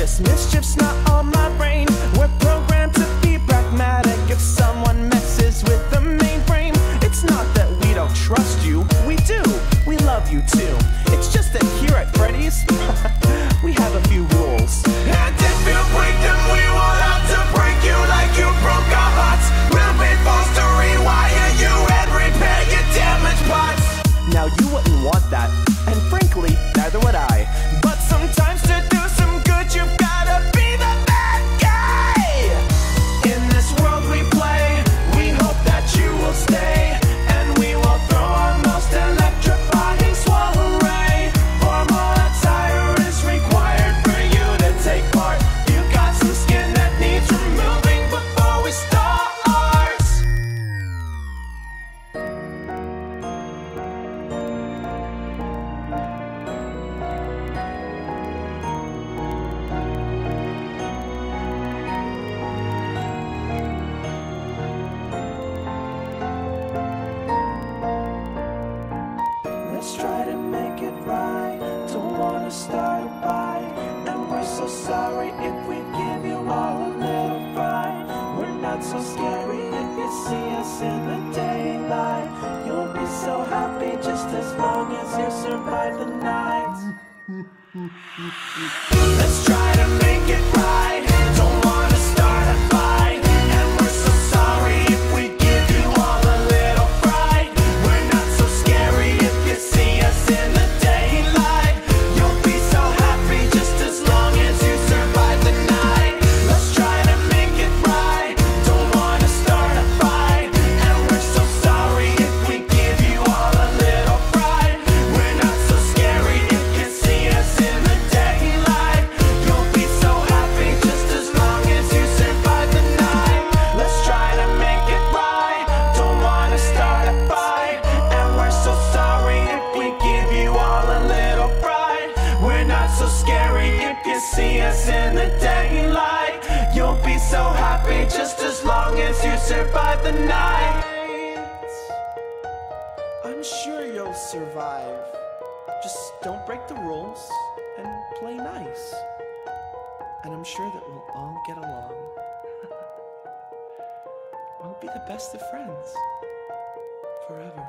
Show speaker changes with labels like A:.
A: malicious. Mischief's not on my brain. We're programmed to be pragmatic. If someone messes with the mainframe, it's not that we don't trust you. We do. We love you too. It's just that here at Freddy's, we have a few rules.
B: And if you break them, we will have to break you like you broke our hearts. We'll be forced to rewire you and repair your damaged parts.
A: Now you wouldn't want that, and frankly, neither would I. But sometimes to do some good, you've gotta be the bad guy. In this world we play, we hope that you will stay, and we will throw our most electrifying soiree. Formal attire is required for you to take part. You got some skin that needs removing before we start. Let's try to make it right. Don't wanna start a fight, and we're so sorry if we give you all a little fright. We're not so scary if you see us in the daylight. You'll be so happy just as long as you survive the night. Let's try to make it right. Don't wanna start a fight, and we're so sorry if we give you all a little fright. We're not so scary if you see us in the daylight. You'll be so happy just as long as you survive the night. Let's try to make it right. Don't wanna start a fight, and we're so sorry if we give you all a little fright. We're not so scary if you see us in the daylight. You'll be so happy just as long as you survive the night. Let's try to make it right. Don't wanna start a fight, and we're so sorry if we give you all a little fright. We're not so scary if you see us in the daylight. You'll be so happy just as long as you survive the night. I'm sure you'll survive. Just don't break the rules and play nice. And I'm sure that we'll all get along. We'll be the best of friends forever.